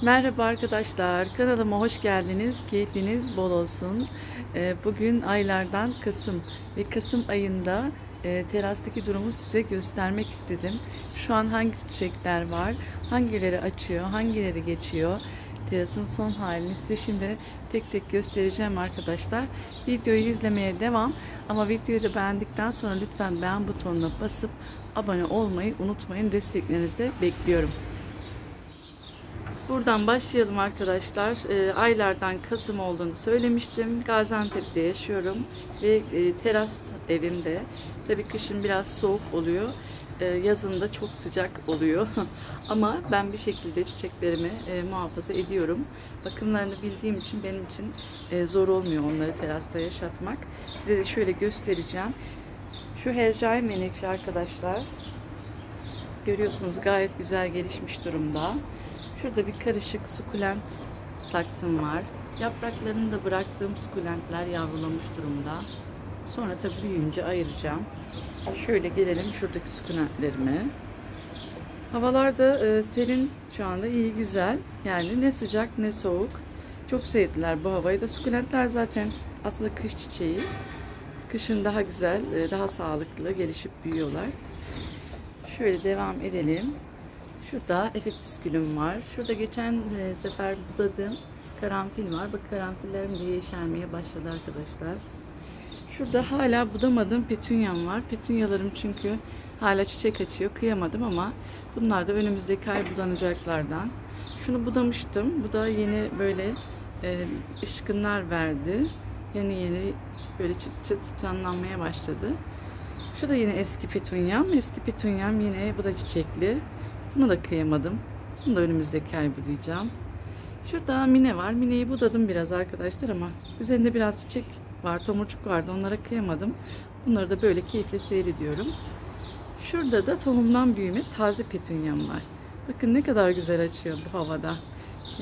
Merhaba arkadaşlar, kanalıma hoş geldiniz. Keyfiniz bol olsun. Bugün aylardan Kasım ve Kasım ayında terastaki durumu size göstermek istedim. Şu an hangi çiçekler var, hangileri açıyor, hangileri geçiyor. Terasın son halini size şimdi tek tek göstereceğim arkadaşlar. Videoyu izlemeye devam. Ama videoyu da beğendikten sonra lütfen beğen butonuna basıp abone olmayı unutmayın. Desteklerinizi de bekliyorum. Buradan başlayalım arkadaşlar. Aylardan Kasım olduğunu söylemiştim. Gaziantep'te yaşıyorum ve teras evimde. Tabii kışın biraz soğuk oluyor. Yazın da çok sıcak oluyor. Ama ben bir şekilde çiçeklerimi muhafaza ediyorum. Bakımlarını bildiğim için benim için zor olmuyor onları terasta yaşatmak. Size de şöyle göstereceğim. Şu hercai menekşe arkadaşlar. Görüyorsunuz gayet güzel gelişmiş durumda. Şurada bir karışık sukulent saksım var. Yapraklarını da bıraktığım sukulentler yavrulamış durumda. Sonra tabii büyüyünce ayıracağım. Şöyle gelelim şuradaki sukulentlerime. Havalar da serin şu anda, iyi güzel. Yani ne sıcak ne soğuk. Çok sevdiler bu havayı da. Sukulentler zaten aslında kış çiçeği. Kışın daha güzel, daha sağlıklı gelişip büyüyorlar. Şöyle devam edelim. Şurada efekt püskülüm var. Şurada geçen sefer budadığım karanfil var. Bak, karanfillerim de yeşermeye başladı arkadaşlar. Şurada hala budamadığım petunyam var. Petunyalarım çünkü hala çiçek açıyor. Kıyamadım ama bunlar da önümüzdeki ay budanacaklardan. Şunu budamıştım. Bu da yeni böyle ışkınlar verdi. Yeni böyle çıt çıt canlanmaya başladı. Şu da yine eski petunyam. Eski petunyam yine, bu da çiçekli. Bunu da kıyamadım. Bunu da önümüzdeki ay budayacağım. Şurada mine var. Mineyi budadım biraz arkadaşlar ama üzerinde biraz çiçek var, tomurcuk vardı. Onlara kıyamadım. Bunları da böyle keyifle seyrediyorum. Şurada da tohumdan büyüme taze petunyam var. Bakın ne kadar güzel açıyor bu havada.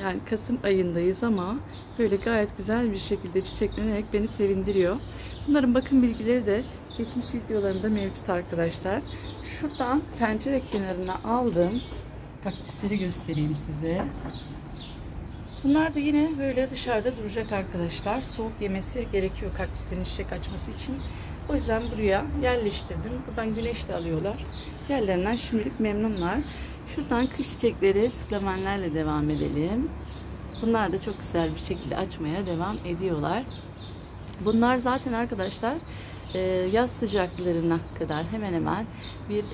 Yani Kasım ayındayız ama böyle gayet güzel bir şekilde çiçeklenerek beni sevindiriyor. Bunların bakım bilgileri de geçmiş videolarımda mevcut arkadaşlar. Şuradan pencere kenarına aldığım kaktüsleri göstereyim size. Bunlar da yine böyle dışarıda duracak arkadaşlar. Soğuk yemesi gerekiyor kaktüslerin çiçek açması için. O yüzden buraya yerleştirdim. Buradan güneş de alıyorlar. Yerlerinden şimdilik memnunlar. Şuradan kış çiçekleri, sıklamenlerle devam edelim. Bunlar da çok güzel bir şekilde açmaya devam ediyorlar. Bunlar zaten arkadaşlar yaz sıcaklarına kadar hemen hemen bir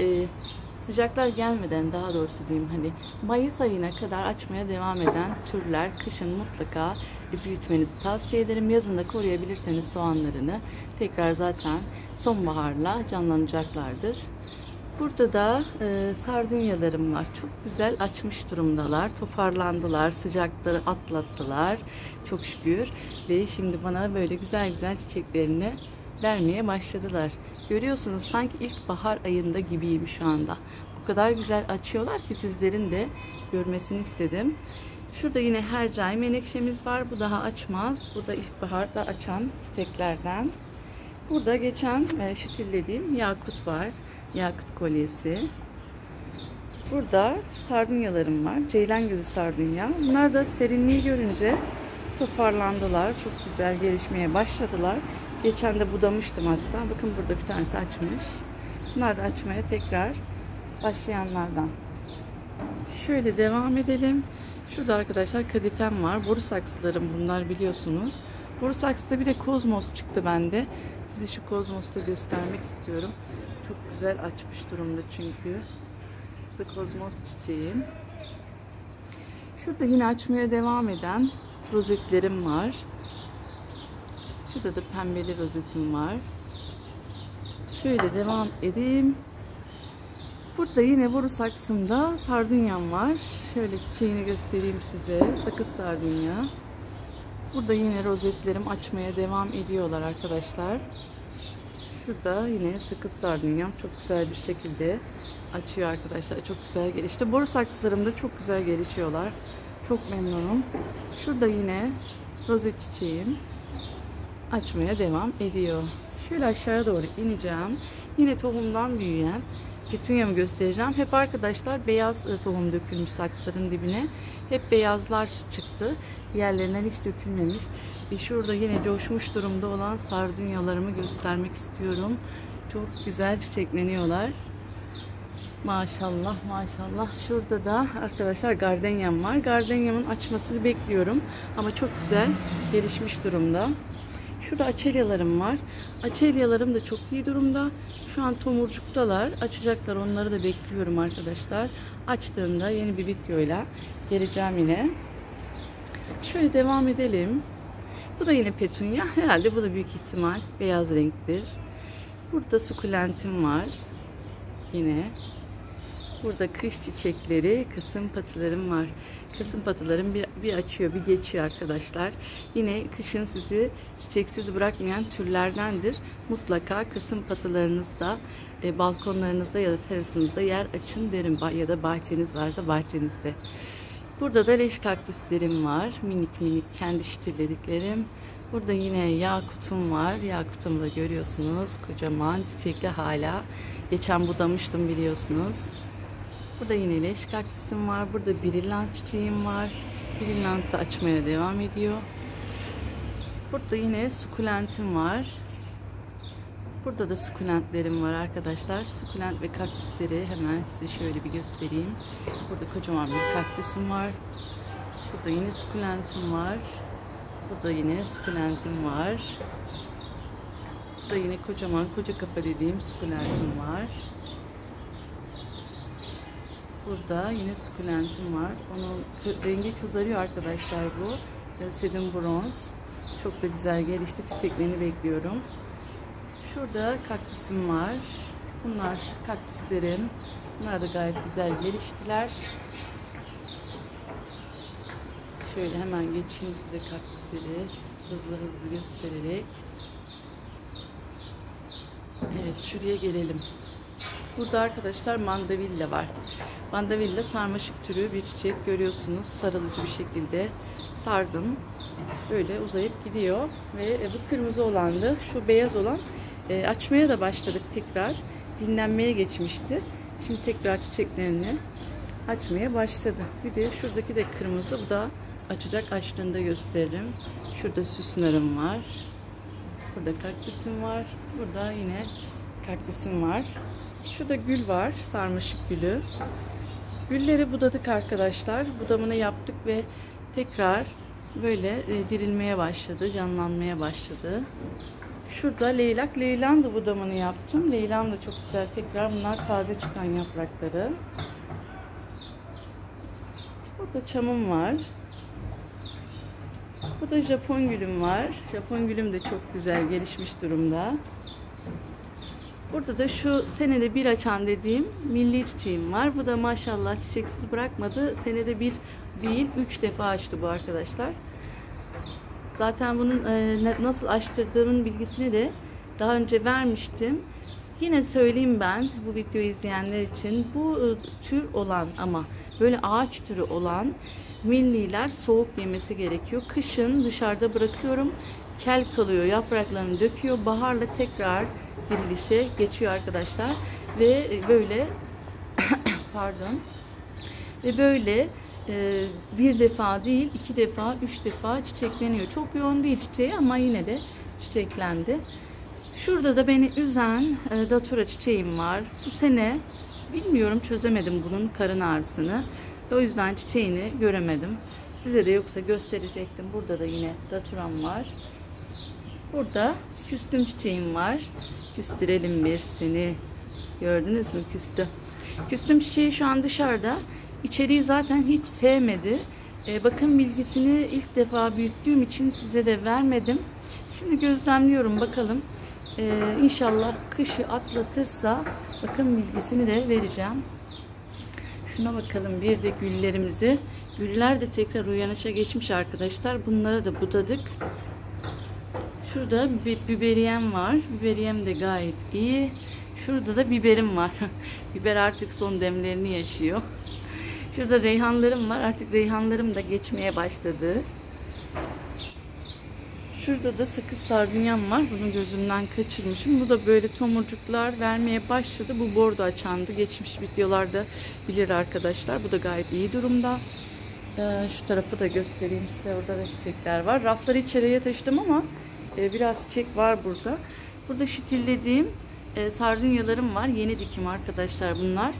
sıcaklar gelmeden, daha doğrusu diyeyim, hani Mayıs ayına kadar açmaya devam eden türler. Kışın mutlaka büyütmenizi tavsiye ederim. Yazında koruyabilirseniz soğanlarını tekrar zaten sonbaharla canlanacaklardır. Burada da sardunyalarım var. Çok güzel açmış durumdalar. Toparlandılar. Sıcakları atlattılar. Çok şükür. Ve şimdi bana böyle güzel güzel çiçeklerini vermeye başladılar. Görüyorsunuz, sanki ilkbahar ayında gibiyim şu anda. O kadar güzel açıyorlar ki sizlerin de görmesini istedim. Şurada yine hercai menekşemiz var. Bu daha açmaz. Bu da ilkbaharda açan çiçeklerden. Burada geçen şitillediğim yakut var. Yakut kolyesi. Burada sardunyalarım var. Ceylan gözü sardunya. Bunlar da serinliği görünce toparlandılar. Çok güzel gelişmeye başladılar. Geçen de budamıştım hatta. Bakın burada bir tanesi açmış. Bunlar da açmaya tekrar başlayanlardan. Şöyle devam edelim. Şurada arkadaşlar kadifem var. Boru saksılarım bunlar, biliyorsunuz. Boru saksıda bir de kozmos çıktı bende. Size şu kozmosu da göstermek istiyorum. Çok güzel açmış durumda çünkü. Bu da kozmos çiçeğim. Şurada yine açmaya devam eden rozetlerim var. Şurada da pembeli rozetim var. Şöyle devam edeyim. Burada yine boru saksımda sardunyam var. Şöyle çiçeğini göstereyim size. Sakız sardunya. Burada yine rozetlerim açmaya devam ediyorlar arkadaşlar. Şurada yine sakız sardunyam çok güzel bir şekilde açıyor arkadaşlar. Çok güzel gelişti. Boru saksılarım da çok güzel gelişiyorlar. Çok memnunum. Şurada yine rozet çiçeğim açmaya devam ediyor. Şöyle aşağıya doğru ineceğim. Yine tohumdan büyüyen petunyamı göstereceğim. Hep arkadaşlar beyaz tohum dökülmüş saksıların dibine. Hep beyazlar çıktı. Diğerlerinden hiç dökülmemiş. Şurada yine coşmuş durumda olan sardunyalarımı göstermek istiyorum. Çok güzel çiçekleniyorlar. Maşallah maşallah. Şurada da arkadaşlar gardenyam var. Gardenyamın açmasını bekliyorum. Ama çok güzel gelişmiş durumda. Şurada açelyalarım var. Açelyalarım da çok iyi durumda. Şu an tomurcuktalar. Açacaklar. Onları da bekliyorum arkadaşlar. Açtığımda yeni bir videoyla geleceğim yine. Şöyle devam edelim. Bu da yine petunya. Herhalde bu da büyük ihtimal beyaz renktir. Burada sukulentim var. Yine. Burada kış çiçekleri, kasımpatılarım var. Kasımpatılarım bir açıyor, bir geçiyor arkadaşlar. Yine kışın sizi çiçeksiz bırakmayan türlerdendir. Mutlaka kasımpatılarınızda, balkonlarınızda ya da terasınızda yer açın derim. Ya da bahçeniz varsa bahçenizde. Burada da leş kaktüslerim var. Minik minik kendi şitirlediklerim. Burada yine yakutum var. Yakutumu da görüyorsunuz. Kocaman çiçekli hala. Geçen budamıştım biliyorsunuz. Burada yine leş kaktüsüm var. Burada brillant çiçeğim var. Brillant da açmaya devam ediyor. Burada yine sukulentim var. Burada da sukulentlerim var arkadaşlar. Sukulent ve kaktüsleri hemen size şöyle bir göstereyim. Burada kocaman bir kaktüsüm var. Burada yine sukulentim var. Burada yine sukulentim var. Burada yine koca kafa dediğim sukulentim var. Burada yine sukulentim var. Onun rengi kızarıyor arkadaşlar bu. Sedum bronz. Çok da güzel gelişti. Çiçeklerini bekliyorum. Şurada kaktüsüm var. Bunlar kaktüslerim. Bunlar da gayet güzel geliştiler. Şöyle hemen geçeyim size kaktüsleri hızlı hızlı göstererek. Evet, şuraya gelelim. Burada arkadaşlar mandavilla var. Mandavilla sarmaşık türü bir çiçek görüyorsunuz. Sarılıcı bir şekilde sardım. Böyle uzayıp gidiyor. Ve bu kırmızı olandı. Şu beyaz olan açmaya da başladık tekrar. Dinlenmeye geçmişti. Şimdi tekrar çiçeklerini açmaya başladı. Bir de şuradaki de kırmızı. Bu da açacak, açtığında gösteririm. Şurada süsnarım var. Burada kaktüsüm var. Burada yine kaktüsüm var. Şurada gül var. Sarmaşık gülü. Gülleri budadık arkadaşlar. Budamını yaptık ve tekrar böyle dirilmeye başladı. Canlanmaya başladı. Şurada leylak. Leylağın da budamını yaptım. Leylağım da çok güzel. Tekrar bunlar taze çıkan yaprakları. Burada çamım var. Burada Japon gülüm var. Japon gülüm de çok güzel gelişmiş durumda. Burada da şu senede bir açan dediğim milli çiçeğim var. Bu da maşallah çiçeksiz bırakmadı. Senede bir değil 3 defa açtı bu arkadaşlar. Zaten bunun nasıl açtırdığımın bilgisini de daha önce vermiştim. Yine söyleyeyim ben bu videoyu izleyenler için. Bu tür olan ama böyle ağaç türü olan milliler soğuk yemesi gerekiyor. Kışın dışarıda bırakıyorum. Kel kalıyor, yapraklarını döküyor. Baharla tekrar dirilişe geçiyor arkadaşlar. Ve böyle pardon. Ve böyle bir defa değil, 2 defa, 3 defa çiçekleniyor. Çok yoğun değil çiçeği ama yine de çiçeklendi. Şurada da beni üzen datura çiçeğim var. Bu sene bilmiyorum, çözemedim bunun karın ağrısını. O yüzden çiçeğini göremedim. Size de yoksa gösterecektim. Burada da yine daturam var. Burada küstüm çiçeğim var. Küstürelim bir seni. Gördünüz mü küstü. Küstüm çiçeği şu an dışarıda. İçeriği zaten hiç sevmedi. Bakım bilgisini ilk defa büyüttüğüm için size de vermedim. Şimdi gözlemliyorum bakalım. İnşallah kışı atlatırsa bakım bilgisini de vereceğim. Şuna bakalım bir de güllerimizi. Güller de tekrar uyanışa geçmiş arkadaşlar. Bunlara da budadık. Şurada bir biberiyem var. Biberiyem de gayet iyi. Şurada da biberim var. Biber artık son demlerini yaşıyor. Şurada reyhanlarım var. Artık reyhanlarım da geçmeye başladı. Şurada da sakız sardunyam var. Bunu gözümden kaçırmışım. Bu da böyle tomurcuklar vermeye başladı. Bu bordo açandı. Geçmiş videolarda bilir arkadaşlar. Bu da gayet iyi durumda. Şu tarafı da göstereyim size. Orada da çiçekler var. Rafları içeriye taşıdım ama biraz çiçek var burada. Burada şitillediğim sardunyalarım var. Yeni dikim arkadaşlar bunlar.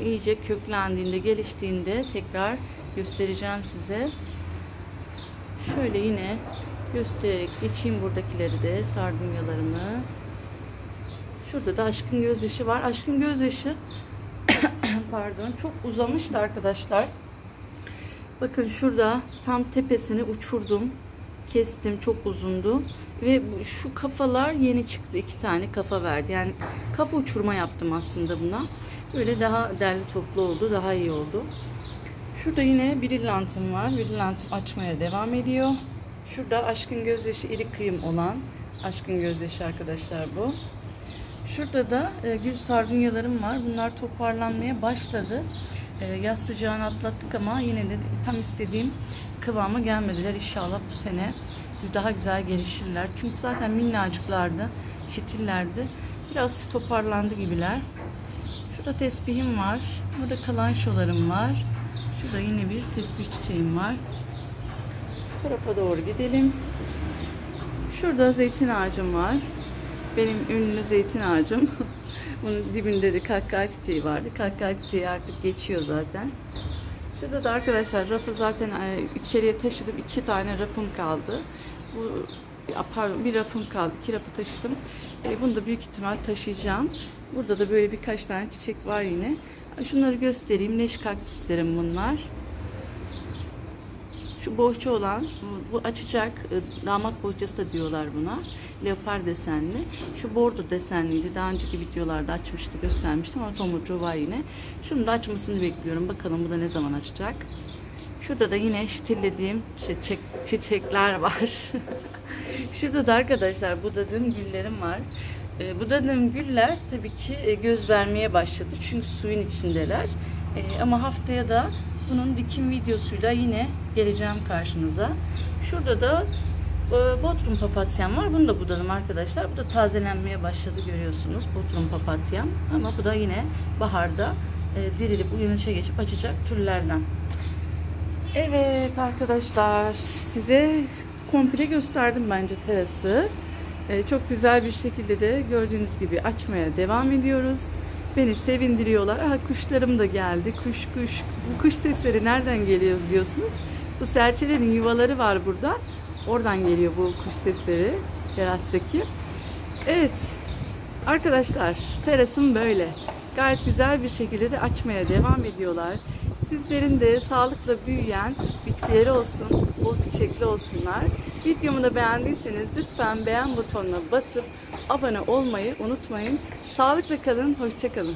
İyice köklendiğinde, geliştiğinde tekrar göstereceğim size. Şöyle yine göstererek geçeyim buradakileri de, sardunyalarımı. Şurada da aşkın gözyaşı var. Aşkın gözyaşı pardon, çok uzamıştı arkadaşlar. Bakın şurada tam tepesini uçurdum. Kestim, çok uzundu. Ve şu kafalar yeni çıktı. 2 tane kafa verdi. Yani kafa uçurma yaptım aslında buna. Böyle daha derli toplu oldu. Daha iyi oldu. Şurada yine brillantım var. Brillantım açmaya devam ediyor. Şurada aşkın gözyaşı iri kıyım olan aşkın gözyaşı arkadaşlar bu. Şurada da gül sardunyalarım var. Bunlar toparlanmaya başladı. Yaz sıcağını atlattık ama yine de tam istediğim kıvama gelmediler. İnşallah bu sene daha güzel gelişirler. Çünkü zaten minnacıklardı, şitillerdi. Biraz toparlandı gibiler. Şurada tesbihim var. Burada kalançolarım var. Şurada yine bir tesbih çiçeğim var. Şu tarafa doğru gidelim. Şurada zeytin ağacım var. Benim ünlü zeytin ağacım. Bunun dibinde de kahkaha çiçeği vardı. Kahkaha çiçeği artık geçiyor zaten. Şurada da arkadaşlar rafı zaten içeriye taşıdım. 2 tane rafım kaldı. Pardon, bir rafım kaldı. 2 rafı taşıdım. Bunu da büyük ihtimal taşıyacağım. Burada da böyle birkaç tane çiçek var yine. Şunları göstereyim. Leş kaktüslerim bunlar. Şu bohça olan, bu açacak, damat bohçası da diyorlar buna. Leopar desenli. Şu bordo desenliydi. Daha önceki videolarda açmıştı, göstermiştim ama tomurcuğu var yine. Şunun da açmasını bekliyorum. Bakalım bu da ne zaman açacak. Şurada da yine şitillediğim çiçekler var. Şurada da arkadaşlar budadığım güllerim var. Budadığım güller tabii ki göz vermeye başladı. Çünkü suyun içindeler. Ama haftaya da bunun dikim videosuyla yine geleceğim karşınıza. Şurada da Bodrum papatyam var. Bunu da budadım arkadaşlar. Bu da tazelenmeye başladı, görüyorsunuz. Bodrum papatyam. Ama bu da yine baharda dirilip uyanışa geçip açacak türlerden. Evet arkadaşlar, size komple gösterdim bence terası. Çok güzel bir şekilde de gördüğünüz gibi açmaya devam ediyoruz. Beni sevindiriyorlar. Aha, kuşlarım da geldi. Kuş. Bu kuş sesleri nereden geliyor diyorsunuz? Bu serçelerin yuvaları var burada. Oradan geliyor bu kuş sesleri terastaki. Evet arkadaşlar, terasım böyle. Gayet güzel bir şekilde de açmaya devam ediyorlar. Sizlerin de sağlıkla büyüyen bitkileri olsun, bol çiçekli olsunlar. Videomu da beğendiyseniz lütfen beğen butonuna basıp abone olmayı unutmayın. Sağlıkla kalın, hoşça kalın.